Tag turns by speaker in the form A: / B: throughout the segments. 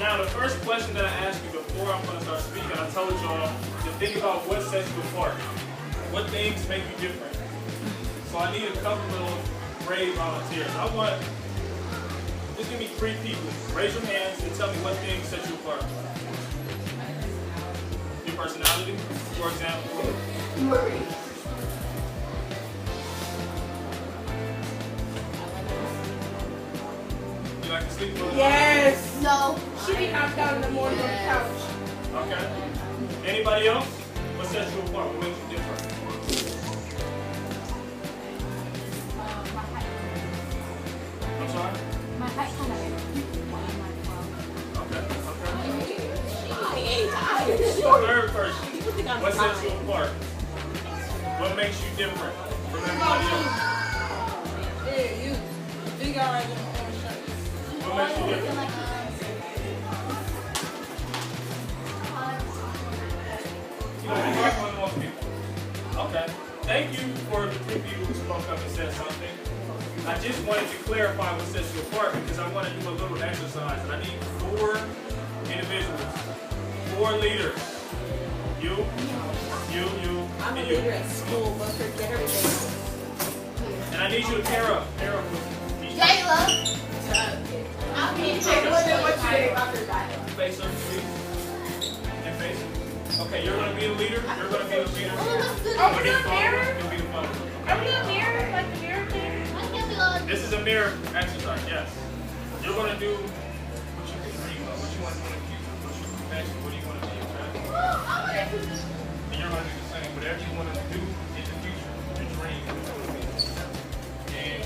A: Now, the first question that I asked you before I'm going to start speaking, I told y'all to think about what sets you apart. What things make you different. So I need a couple of brave volunteers. I want, just give me 3 people. Raise your hands and tell me what things set you apart. Your personality, for example. You like to sleep with her?
B: Yes.
C: No.
B: She be knocked out in the morning on the couch.
A: Okay. Anybody else? What sets you apart? What makes you different? I'm sorry?
C: My height kind of
A: Okay. Third person. What sets you apart? What makes you different from everybody else?
B: Yeah, you. Big guy in the shirt.
A: What makes you different? You know, you're one of the most people. Okay. Thank you for the 3 people who spoke up and said something. I just wanted to clarify what sets you apart because I want to do a little exercise. And I need 4 individuals, 4 leaders. You,
B: I'm a
A: and you.
B: leader at school, but forget everything else.
A: And I need you to pair up with each other.
C: Jayla. I'm being
B: What you think about their diet?
A: Face up, please. And face up. Okay, you're going to be the leader. You're going to be the leader.
C: Oh, let's do
B: Are we
C: this.
B: doing mirror?
A: You'll be the follower.
B: Are we doing mirror? Like the mirror thing?
C: I can't be on.
A: This is a mirror exercise, yes. You're going to do what you can dream of, what you want to do in the future, what you imagine, what do you want to be, okay? And you're going to do the same. Whatever you want to do in the future, your dream. And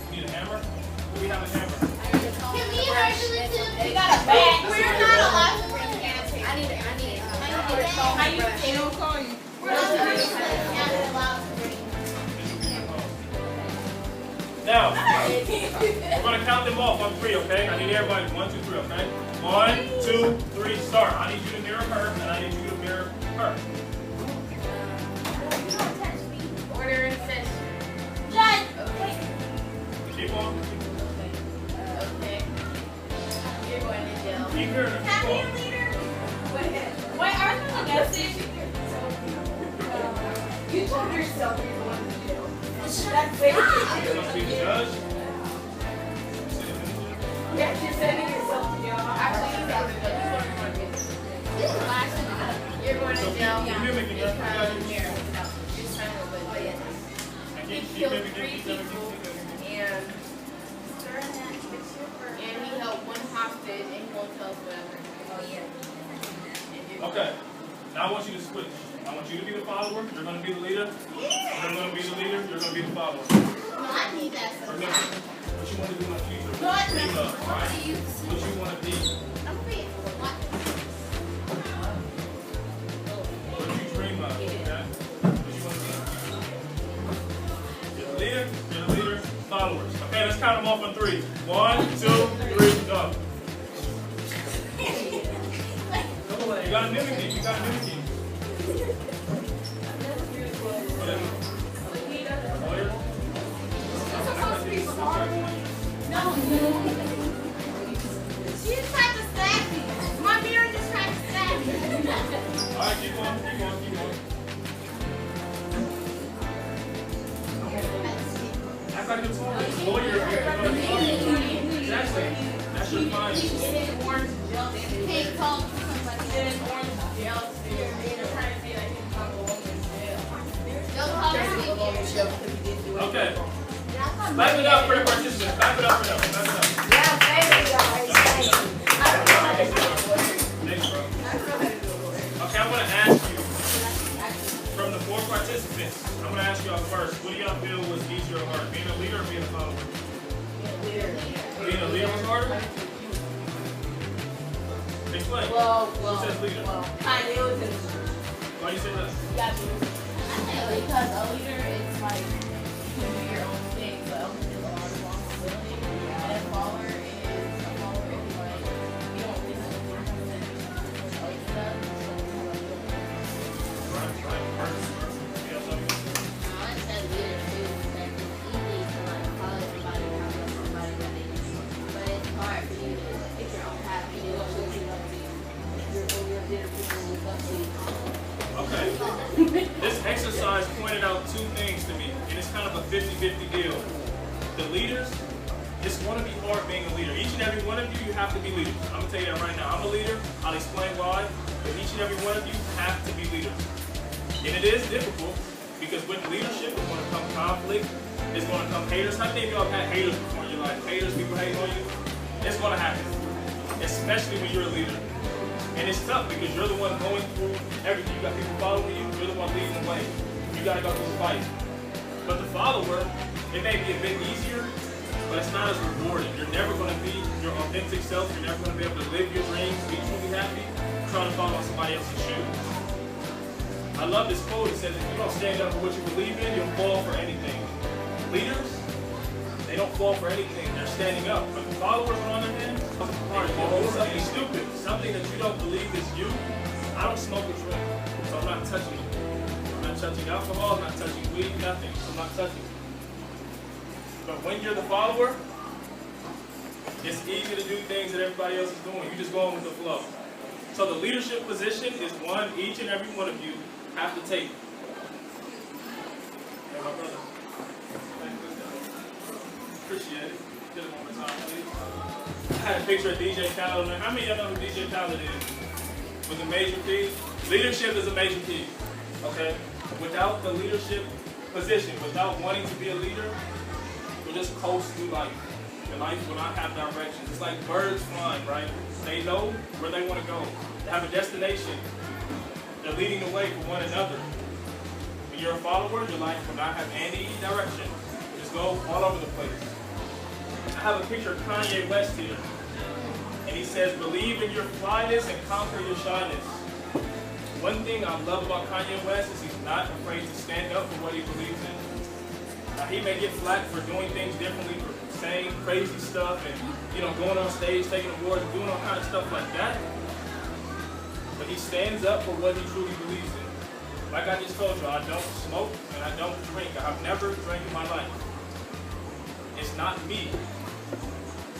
A: you need a hammer? Do we have a hammer?
C: Can we actually do?
B: You got a bag.
C: We're not allowed to bring it.
B: How you don't call you?
C: We're not allowed to bring it.
A: Now, we're going to count them off on 3, okay? I need everybody 1, 2, 3, okay? 1, 2, 3, start. I need you to mirror her, and I need you to mirror her.
B: Order and session.
C: Judge.
A: Keep on.
B: Okay. You're going to jail.
A: Keep mirroring her. Keep on.
B: Wait, are you going to message? You told yourself you were going to jail. That's
A: You're going to be the judge.
B: Yeah, you're sending yourself to jail. Actually, you're going to jail.
A: Keep mimicking her.
B: He killed 3 people and he held 1 hostage and he won't tell us whatever.
A: Okay. Now I want you to switch. I want you to be the follower. You're going to be the leader. You're going to be the leader. You're going to be the follower.
C: No, I need that.
A: Remember what you want to do in the future.
C: No, I
A: Dream
C: need
A: of, right? What you want to be.
C: I'm free. What?
A: What you dream of. Okay? What you want to be in the future. You're the leader. You're the leader. Followers. Okay, let's count them off on 3. 1, 2, 3, go. You got to mimic it. You got to mimic it. Whatever. Lawyer.
C: No. She just tried to stab me. My mirror just tried to stab me.
A: All right, keep on, keep on, keep on. Act like it's lawyer. Exactly. That's your fine.
B: Orange jail.
C: Hey, call somebody.
B: Orange jail. They're trying to say like he's not going to jail.
C: Don't call me.
A: Okay. Back it up for the participants. Back it up for them. Back it up.
B: Yeah, thank you guys.
A: Next row. Okay, I'm going to ask you, from the 4 participants, I'm going to ask y'all first, what do y'all feel was easier or harder, being a leader or being a follower? Being a leader was harder? Explain. Who says leader?
B: I knew it was
A: Why you say that?
B: yeah,
C: I think because a leader is like you can do your own thing, but a leader is a lot of responsibility. And a follower is a follower if like you don't listen to your person, like stuff.
A: Right. Yeah, so
C: I said leader too, because it's easy to like follow somebody and have somebody that they need. But it's hard for you to pick your own path and do what you
A: 50-50 deal. The leaders, it's going to be hard being a leader. Each and every one of you have to be leaders. I'm going to tell you that right now. I'm a leader. I'll explain why. But each and every one of you have to be leaders. And it is difficult because with leadership, it's going to come conflict. It's going to come haters. How many of y'all have had haters before in your life? Haters, people hating on you? It's going to happen. Especially when you're a leader. And it's tough because you're the one going through everything. You got people following you. You're the one leading the way. You got to go through the fight. But the follower, it may be a bit easier, but it's not as rewarding. You're never going to be your authentic self. You're never going to be able to live your dreams, be truly happy, trying to follow somebody else's shoes. I love this quote. It says, if you don't stand up for what you believe in, you'll fall for anything. Leaders, they don't fall for anything. They're standing up. But the followers, on the other hand, something stupid, something that you don't believe is you. I don't smoke or drink, so I'm not touching it. I'm not touching alcohol, I'm not touching weed, nothing. I'm not touching it. But when you're the follower, it's easy to do things that everybody else is doing. You just go on with the flow. So the leadership position is one each and every one of you have to take. Hey, my brother. Appreciate it. Get it one more time, please. I had a picture of DJ Khaled. How many of y'all know who DJ Khaled is? With a major P? Leadership is a major P. Okay? Without the leadership position, without wanting to be a leader, you'll just coast through life. Your life will not have directions. It's like birds flying, right? They know where they want to go. They have a destination. They're leading the way for one another. When you're a follower, your life will not have any direction. You just go all over the place. I have a picture of Kanye West here. And he says, believe in your flyness and conquer your shyness. One thing I love about Kanye West is he's not afraid to stand up for what he believes in. Now, he may get flack for doing things differently, for saying crazy stuff and, going on stage, taking awards, and doing all kinds of stuff like that. But he stands up for what he truly believes in. Like I just told you, I don't smoke and I don't drink. I've never drank in my life. It's not me.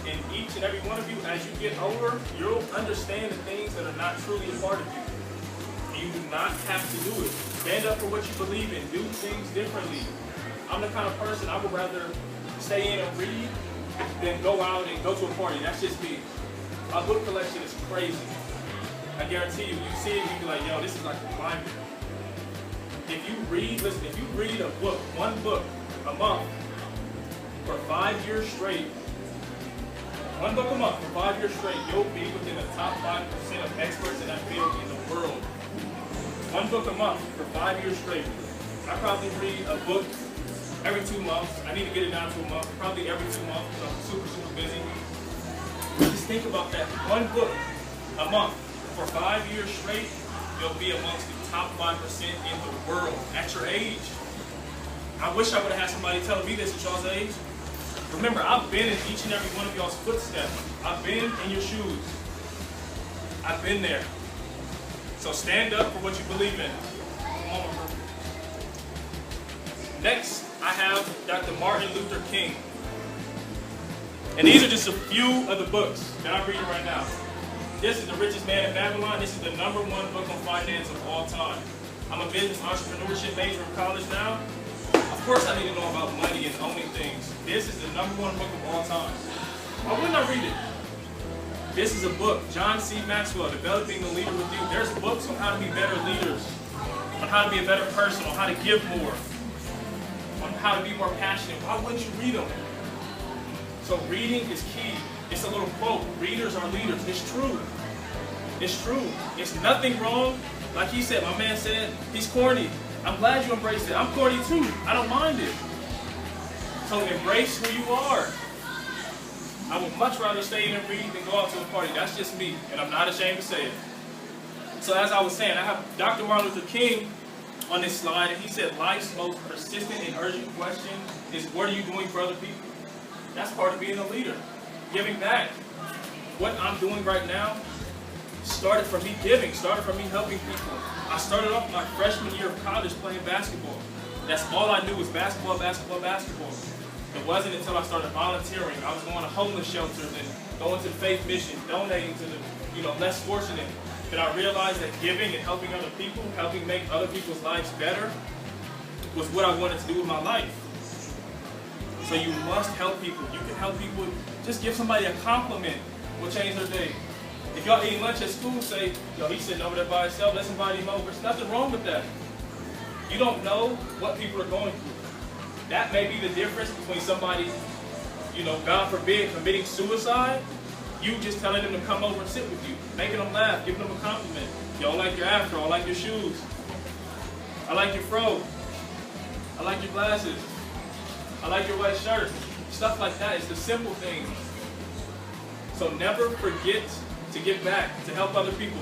A: And each and every one of you, as you get older, you'll understand the things that are not truly a part of you. And you do not have to do it. Stand up for what you believe in. Do things differently. I'm the kind of person I would rather stay in and read than go out and go to a party. That's just me. My book collection is crazy. I guarantee you, you see it, you be like, yo, this is like a library. If you read, listen, if you read a book, one book a month for 5 years straight, one book a month for 5 years straight, you'll be within the top 5% of experts in that field in the world. One book a month for 5 years straight. I probably read a book every 2 months. I need to get it down to a month. Probably every 2 months because I'm super, super busy. Just think about that. One book a month for 5 years straight, you'll be amongst the top 5% in the world at your age. I wish I would have had somebody telling me this at y'all's age. Remember, I've been in each and every one of y'all's footsteps. I've been in your shoes. I've been there. So stand up for what you believe in. Come on, bro. Next, I have Dr. Martin Luther King. And these are just a few of the books that I'm reading right now. This is The Richest Man in Babylon. This is the #1 book on finance of all time. I'm a business entrepreneurship major in college now. Of course I need to know about money and owning things. This is the #1 book of all time. Why wouldn't I read it? This is a book, John C. Maxwell, Developing the Leader with You. There's books on how to be better leaders, on how to be a better person, on how to give more, on how to be more passionate. Why wouldn't you read them? So reading is key. It's a little quote, readers are leaders. It's true. It's true. It's nothing wrong. Like he said, my man said, he's corny. I'm glad you embraced it. I'm corny too. I don't mind it. So embrace who you are. I would much rather stay in and read than go out to a party. That's just me, and I'm not ashamed to say it. So as I was saying, I have Dr. Martin Luther King on this slide, and he said life's most persistent and urgent question is, what are you doing for other people? That's part of being a leader. Giving back. What I'm doing right now started from me giving, started from me helping people. I started off my freshman year of college playing basketball. That's all I knew was basketball, basketball, basketball. It wasn't until I started volunteering. I was going to homeless shelters and going to the faith mission, donating to the less fortunate, that I realized that giving and helping other people, helping make other people's lives better, was what I wanted to do with my life. So you must help people. You can help people. Just give somebody a compliment will change their day. If y'all eat lunch at school, say, yo, he's sitting over there by himself, let's invite him over. There's nothing wrong with that. You don't know what people are going through. That may be the difference between somebody, you know, God forbid, committing suicide, you just telling them to come over and sit with you, making them laugh, giving them a compliment. Yo, I like your afro, I like your shoes. I like your fro. I like your glasses. I like your white shirt. Stuff like that. It's the simple things. So never forget to give back, to help other people.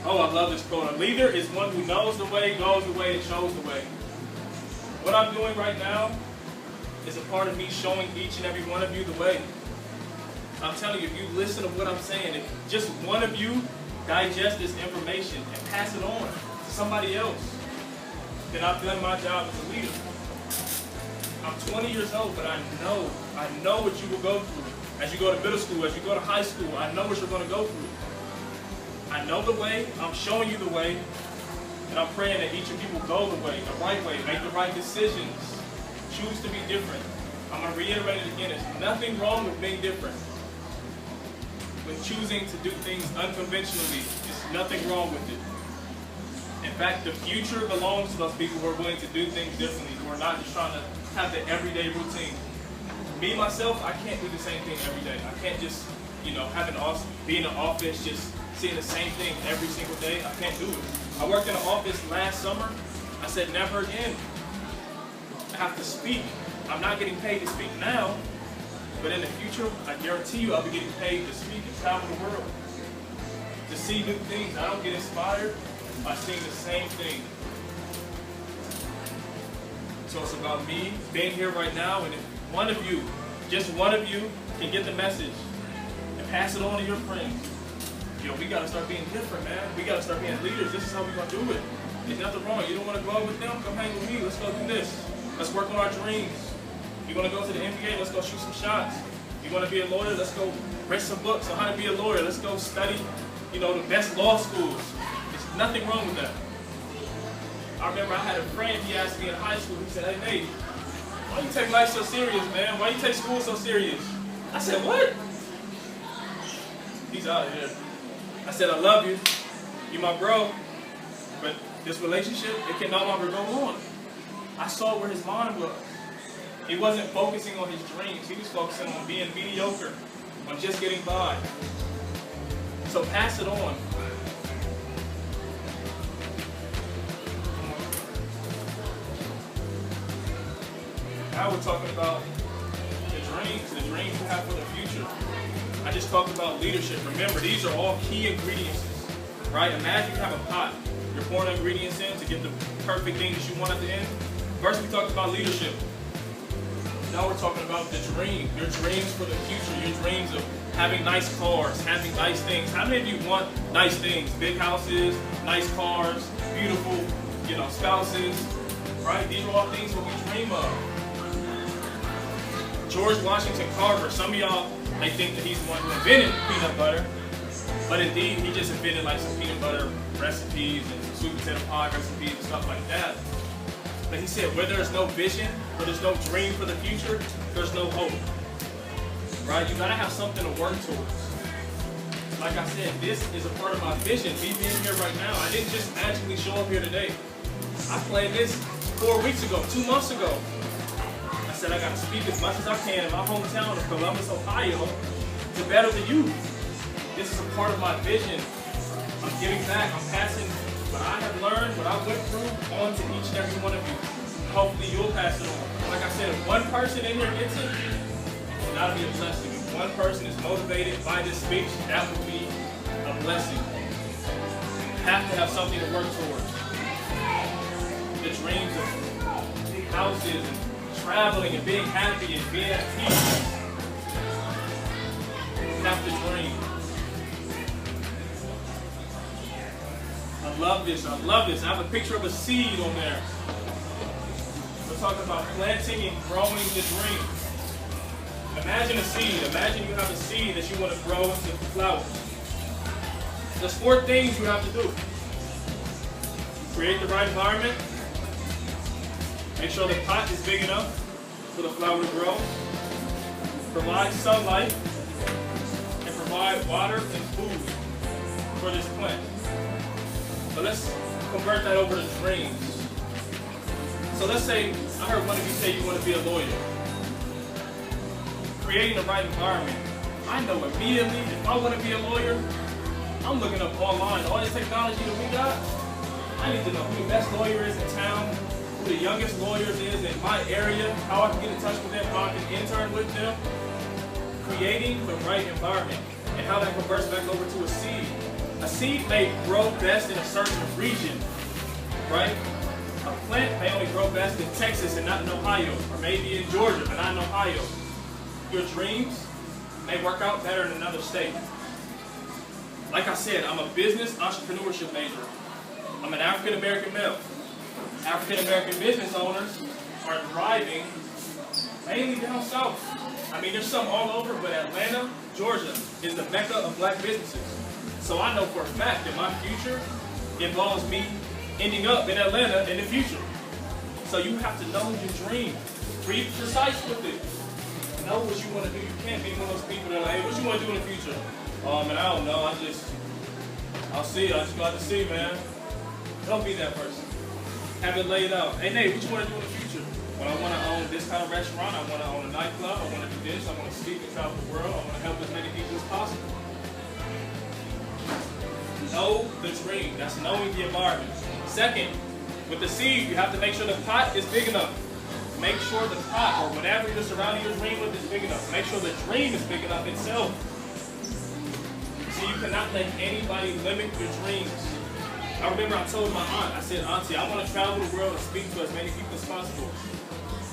A: Oh, I love this quote. A leader is one who knows the way, goes the way, and shows the way. What I'm doing right now is a part of me showing each and every one of you the way. I'm telling you, if you listen to what I'm saying, if just one of you digest this information and pass it on to somebody else, then I've done my job as a leader. I'm 20 years old, but I know what you will go through. As you go to middle school, as you go to high school, I know what you're going to go through. I know the way, I'm showing you the way, and I'm praying that each of you will go the way, the right way, make the right decisions, choose to be different. I'm going to reiterate it again, there's nothing wrong with being different. With choosing to do things unconventionally, there's nothing wrong with it. In fact, the future belongs to those people who are willing to do things differently, who are not just trying to have the everyday routine. Me, myself, I can't do the same thing every day. I can't just, you know, be in an office just seeing the same thing every single day. I can't do it. I worked in an office last summer. I said, never again. I have to speak. I'm not getting paid to speak now, but in the future, I guarantee you I'll be getting paid to speak and travel the world, to see new things. I don't get inspired by seeing the same thing. So it's about me being here right now, and if one of you, just one of you, can get the message and pass it on to your friends. Yo, we gotta start being different, man. We gotta start being leaders. This is how we're gonna do it. There's nothing wrong. You don't wanna go out with them? Come hang with me. Let's go do this. Let's work on our dreams. You wanna go to the NBA? Let's go shoot some shots. You wanna be a lawyer? Let's go read some books on how to be a lawyer. Let's go study, you know, the best law schools. There's nothing wrong with that. I remember I had a friend, he asked me in high school, he said, hey, Nate, why you take life so serious, man? Why you take school so serious? I said, what? He's out of here. I said, I love you. You're my bro. But this relationship, it can no longer go on. I saw where his mind was. He wasn't focusing on his dreams. He was focusing on being mediocre, on just getting by. So pass it on. Now we're talking about the dreams you have for the future. I just talked about leadership. Remember, these are all key ingredients, right? Imagine you have a pot. You're pouring ingredients in to get the perfect thing that you want at the end. First, we talked about leadership. Now we're talking about the dream, your dreams for the future, your dreams of having nice cars, having nice things. How many of you want nice things? Big houses, nice cars, beautiful, you know, spouses, right? These are all things that we dream of. George Washington Carver, some of y'all may think that he's the one who invented peanut butter, but indeed he just invented like some peanut butter recipes and some sweet potato pie recipes and stuff like that. But he said, where there's no vision, where there's no dream for the future, there's no hope. Right? You gotta have something to work towards. Like I said, this is a part of my vision. Me being here right now, I didn't just magically show up here today. I planned this 4 weeks ago, 2 months ago. I said I gotta speak as much as I can in my hometown of Columbus, Ohio, to better the youth. This is a part of my vision. I'm giving back. I'm passing what I have learned, what I went through, on to each and every one of you. Hopefully you'll pass it on. Like I said, if one person in here gets it, then that'll be a blessing. If one person is motivated by this speech, that will be a blessing. You have to have something to work towards. The dreams of big houses and traveling and being happy and being at peace. You have to dream. I love this. I love this. I have a picture of a seed on there. We're talking about planting and growing the dream. Imagine a seed. Imagine you have a seed that you want to grow into flowers. There's 4 things you have to do. Create the right environment. Make sure the pot is big enough for the flower to grow. Provide sunlight and provide water and food for this plant. So let's convert that over to dreams. So let's say, I heard one of you say you want to be a lawyer. Creating the right environment. I know immediately if I want to be a lawyer, I'm looking up online. All this technology that we got, I need to know who the best lawyer is in town, who the youngest lawyers is in my area, how I can get in touch with them, how I can intern with them. Creating the right environment and how that converts back over to a seed. A seed may grow best in a certain region, right? A plant may only grow best in Texas and not in Ohio, or maybe in Georgia but not in Ohio. Your dreams may work out better in another state. Like I said, I'm a business entrepreneurship major. I'm an African American male. African American business owners are thriving mainly down south. I mean, there's some all over, but Atlanta, Georgia is the mecca of black businesses. So I know for a fact that my future involves me ending up in Atlanta in the future. So you have to know your dream. Be precise with it. Know what you want to do. You can't be one of those people that are like, hey, what you want to do in the future? Man, I don't know. I'll see. I just got to see, man. Don't be that person. Have it laid out. Hey, Nate, what you want to do in the future? Well, I want to own this kind of restaurant. I want to own a nightclub. I want to do this. I want to speak and travel the world. I want to help as many people as possible. Know the dream. That's knowing the environment. Second, with the seed, you have to make sure the pot is big enough. Make sure the pot or whatever you're surrounding your dream with is big enough. Make sure the dream is big enough itself. So you cannot let anybody limit your dreams. I remember I told my aunt, I said, Auntie, I want to travel the world and speak to as many people as possible.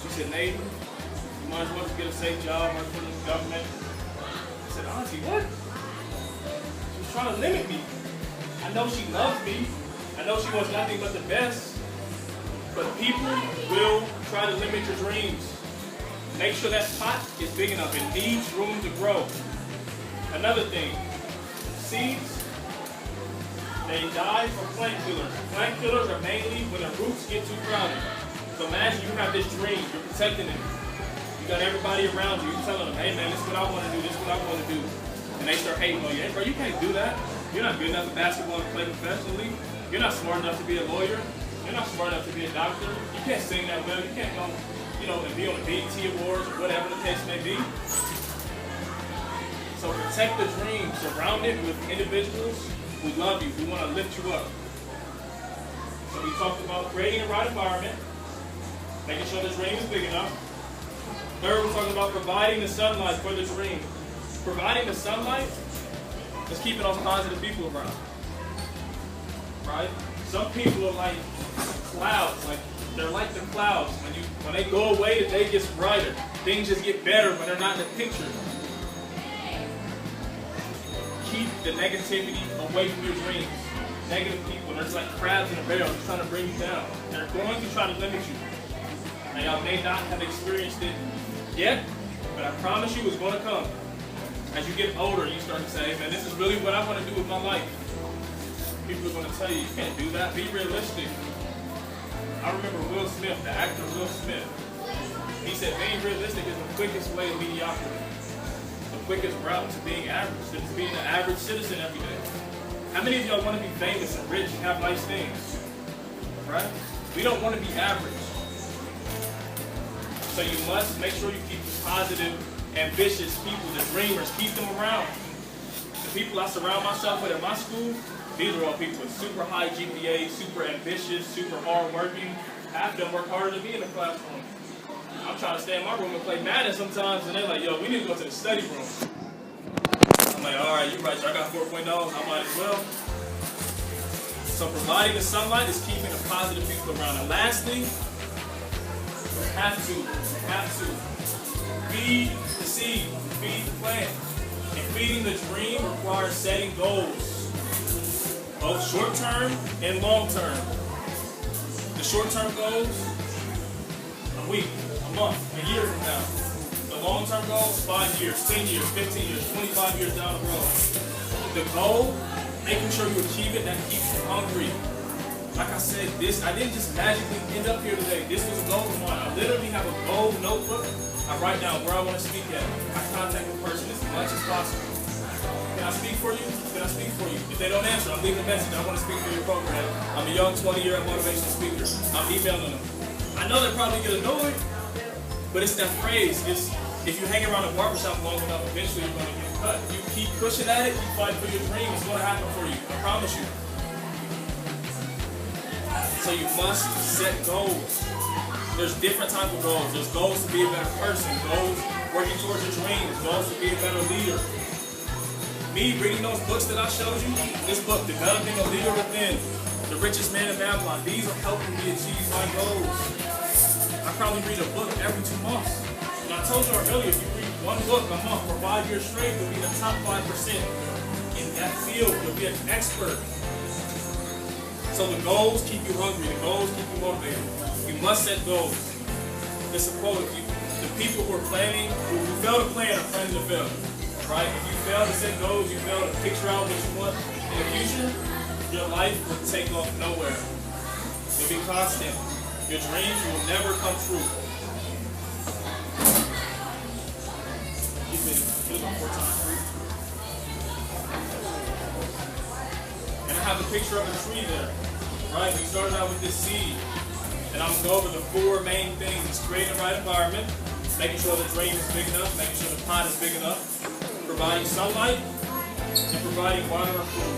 A: She said, Nate, you might as well just get a safe job, work for the government. I said, Auntie, what? She was trying to limit me. I know she loves me. I know she wants nothing but the best. But people will try to limit your dreams. Make sure that pot is big enough. It needs room to grow. Another thing, seeds, they die from plant killers. Plant killers are mainly when the roots get too crowded. So imagine you have this dream, you're protecting it. You got everybody around you, you're telling them, hey man, this is what I want to do, this is what I want to do. And they start hating on you. Hey bro, you can't do that. You're not good enough at basketball to play professionally. You're not smart enough to be a lawyer. You're not smart enough to be a doctor. You can't sing that well. You can't go, and be on the BET Awards or whatever the case may be. So protect the dream. Surround it with individuals who love you, who want to lift you up. So we talked about creating the right environment, making sure the dream is big enough. Third, we're talking about providing the sunlight for the dream. Providing the sunlight is keeping those positive people around. Right? Some people are like clouds, like they're like the clouds. When they go away, the day gets brighter. Things just get better when they're not in the picture. Keep the negativity away from your dreams. Negative people, they're just like crabs in a barrel, just trying to bring you down. They're going to try to limit you. Now y'all may not have experienced it yet, but I promise you it's going to come. As you get older, you start to say, hey man, this is really what I want to do with my life. People are going to tell you, you can't do that. Be realistic. I remember Will Smith, the actor Will Smith. He said being realistic is the quickest way to mediocrity. The quickest route to being average, to being an average citizen every day. How many of y'all want to be famous and rich and have nice things? Right? We don't want to be average. So you must make sure you keep the positive, ambitious people, the dreamers, keep them around. The people I surround myself with at my school, these are all people with super high GPAs, super ambitious, super hardworking. Half of them work harder than me in the classroom. I'm trying to stay in my room and play Madden sometimes, and they're like, yo, we need to go to the study room. I'm like, all right, you're right, I got 4.0, I might as well. So providing the sunlight is keeping the positive people around. And lastly, you have to feed the seed, feed the plant. And feeding the dream requires setting goals. Both short-term and long-term. The short-term goals, a week, a month, a year from now. The long-term goals, 5 years, 10 years, 15 years, 25 years down the road. The goal, making sure you achieve it, that keeps you hungry. Like I said, I didn't just magically end up here today. This was a goal of mine. I literally have a goal notebook. I write down where I want to speak at. I contact the person as much as possible. Can I speak for you? Can I speak for you? If they don't answer, I'm leaving a message. I want to speak for your program. I'm a young 20-year motivational speaker. I'm emailing them. I know they probably get annoyed, but it's that phrase. It's if you hang around a barbershop long enough, eventually you're going to get cut. You keep pushing at it, you fight for your dream, it's going to happen for you. I promise you. So you must set goals. There's different types of goals. There's goals to be a better person, goals working towards your dreams, goals to be a better leader. Me reading those books that I showed you, this book, Developing a Leader Within, The Richest Man in Babylon, these are helping me achieve my goals. I probably read a book every 2 months. And I told you earlier, if you read one book a month for 5 years straight, you'll be in the top 5% in that field. You'll be an expert. So the goals keep you hungry. The goals keep you motivated. You must set goals. It's a quote. The people who are planning, who fail to plan are friends of failure. Right? If you fail to set goals, you fail to picture out what you want in the future, your life will take off nowhere. You'll be constant. Your dreams will never come true. Keep it. Do it 4 times. And I have a picture of a tree there. Right? We started out with this seed. And I'm going to go over the 4 main things. It's creating the right environment, making sure the dream is big enough, making sure the pot is big enough, providing sunlight, and providing water or food.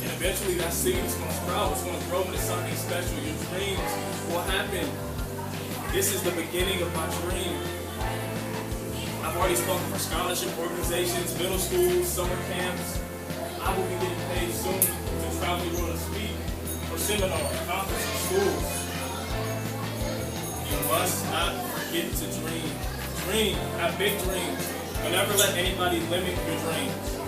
A: And eventually that seed is going to sprout. It's going to grow into something special. Your dreams will happen. This is the beginning of my dream. I've already spoken for scholarship organizations, middle schools, summer camps. I will be getting paid soon to travel the world to speak for seminars, conferences, schools. You must not forget to dream. Dream. Have big dreams. Don't ever let anybody limit your dreams.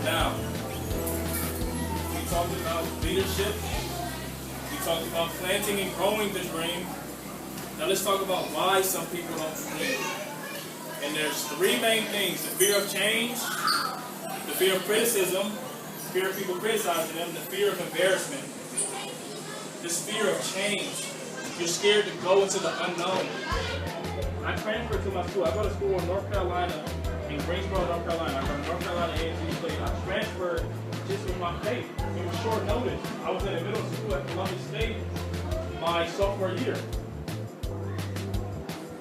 A: Now, we talked about leadership. We talked about planting and growing the dream. Now let's talk about why some people don't dream. And there's 3 main things: the fear of change, the fear of criticism, fear of people criticizing them, the fear of embarrassment. This fear of change. You're scared to go into the unknown. I transferred to my school. I go to school in North Carolina, in Greensboro, North Carolina. I go to North Carolina A&T State. I transferred just with my faith. It was short notice. I was in the middle school at Columbia State my sophomore year.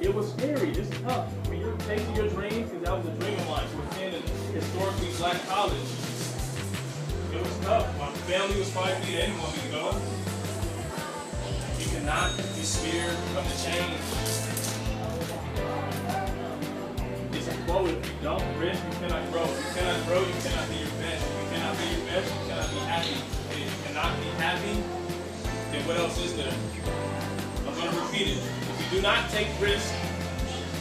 A: It was scary. It's tough. When you're chasing your dreams, because that was a dream of mine, to attend a historically black college. It was tough. My family was fighting me. They didn't want me to go. You cannot be scared of the change. It's a quote: if you don't risk, you cannot grow. If you cannot grow, you cannot be your best. If you cannot be your best, you cannot be happy. And if you cannot be happy, then what else is there? I'm going to repeat it. If you do not take risks,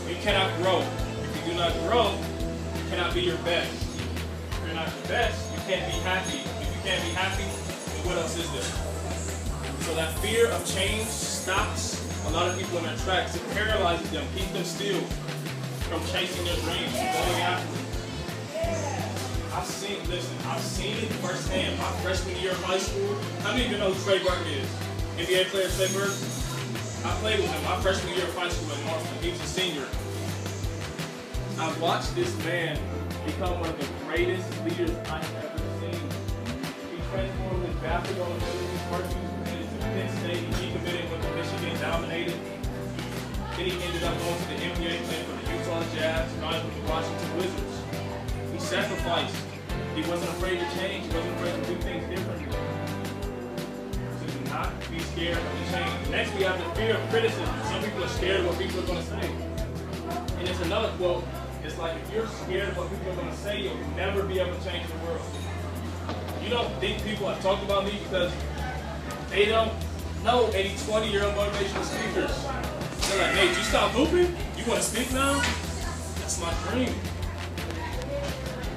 A: you cannot grow. If you do not grow, you cannot be your best. If you're not your best, you can't be happy. If you can't be happy, then what else is there? So that fear of change stops a lot of people in their tracks. It paralyzes them, keeps them still from chasing their dreams and going after them. I've seen it firsthand. My freshman year of high school. How many of you know who Trey Burke is? NBA player Trey Burke? I played with him my freshman year of high school in Northland. He was a senior. I've watched this man become one of the greatest leaders I've ever seen. He transformed his basketball abilities, working committed to Penn State. He committed when Michigan dominated. Then he ended up going to the NBA, playing for the Utah Jazz, going with the Washington Wizards. He sacrificed. He wasn't afraid to change. He wasn't afraid to do things differently. So do not be scared of the change. Next, we have the fear of criticism. Some people are scared of what people are going to say. And there's another quote. It's like, if you're scared of what people are going to say, you'll never be able to change the world. You don't think people have talked about me because they don't know any 20-year-old motivational speakers. They're like, hey, you stop hooping? You want to speak now? That's my dream.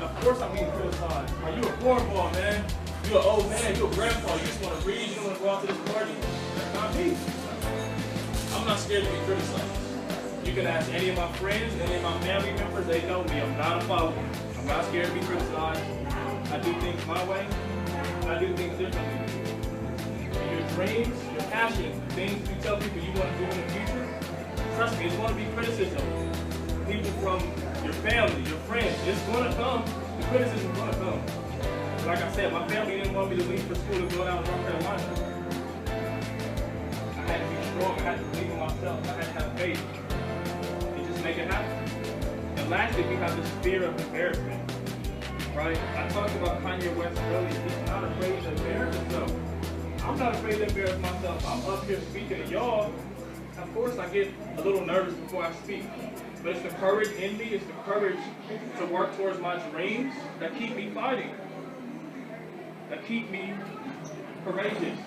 A: Of course I'm being criticized. Are you a cornball, man? You an old man, you a grandpa, you just want to read, you don't want to go out to this party. That's not me. I'm not scared to be criticized. You can ask any of my friends, any of my family members, they know me. I'm not a follower. I'm not scared to be criticized. I do things my way, and I do things differently. And your dreams, your passions, the things you tell people you want to do in the future, trust me, it's going to be criticism. People from your family, your friends, it's going to come. The criticism is going to come. Like I said, my family didn't want me to leave for school to go down to North Carolina. I had to be strong. I had to believe in myself. I had to have faith and just make it happen. And lastly, we have this fear of embarrassment, right? I talked about Kanye West earlier. He's not afraid to embarrass himself. I'm not afraid to embarrass myself. I'm up here speaking to y'all. Of course, I get a little nervous before I speak. But it's the courage in me, it's the courage to work towards my dreams that keep me fighting, that keep me courageous.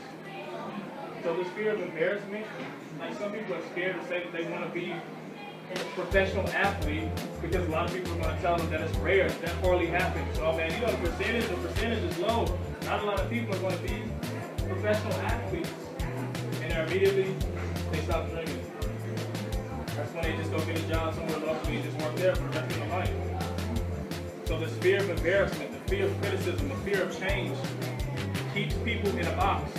A: So this fear of embarrassment, like some people are scared to say that they want to be a professional athlete because a lot of people are going to tell them that it's rare, that hardly happens. So man, you know the percentage is low. Not a lot of people are going to be professional athletes. And immediately they stop dreaming. That's when they just go get a job somewhere locally and just work there for the rest of their life. So this fear of embarrassment, the fear of criticism, the fear of change keeps people in a box.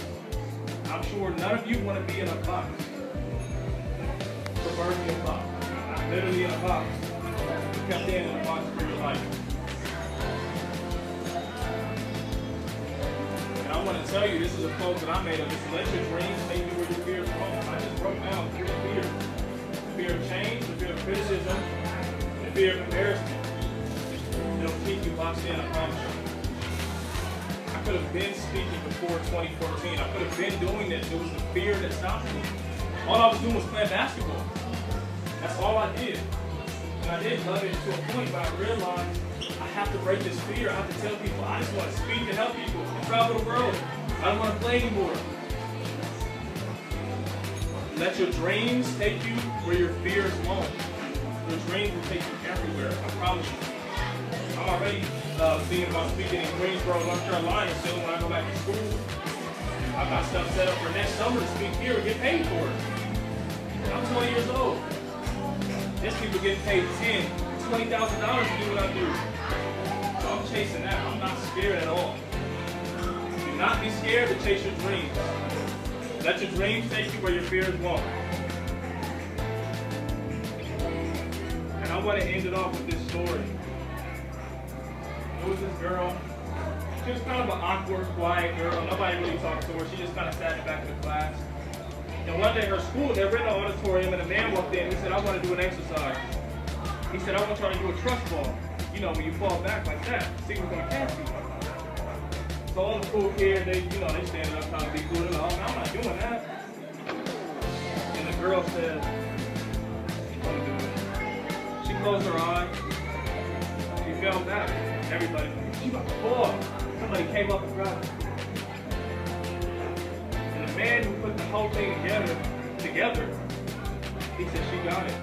A: I'm sure none of you want to be in a box. Proverbial box. Not literally in a box. You kept in a box for your life. And I want to tell you, this is a quote that I made up. Just let your dreams take you where your fears go. I just broke down 3 fears. The fear of change, the fear of criticism, the fear of embarrassment. It'll keep you boxed in, I promise you. I could have been speaking before 2014. I could have been doing this. It was the fear that stopped me. All I was doing was playing basketball. That's all I did. And I did love it to a point, but I realized I have to break this fear. I have to tell people I just want to speak and help people and travel the world. I don't want to play anymore. Let your dreams take you where your fears won't. Your dreams will take you everywhere. I promise you. I'm already thinking about speaking in Greensboro, North Carolina, still when I go back to school. I've got stuff set up for next summer to speak here and get paid for it. I'm 20 years old. There's people getting paid $10,000, $20,000 to do what I do. So I'm chasing that. I'm not scared at all. Do not be scared to chase your dreams. Let your dreams take you where your fears won't. And I want to end it off with this story. It was this girl. She was kind of an awkward, quiet girl. Nobody really talked to her. She just kind of sat in the back of the class. And one day her school, they were in the auditorium and a man walked in. He said, I want to do an exercise. He said, I want y'all to do a trust fall. You know, when you fall back like that, see who's going to catch you. So all the cool kids, they standing up trying to be cool. They're like, oh, I'm not doing that. And the girl said, I want to do it. She closed her eyes. She fell back. Everybody, she about to fall. Somebody came up and grabbed her. And the man who put the whole thing together, he said, she got it.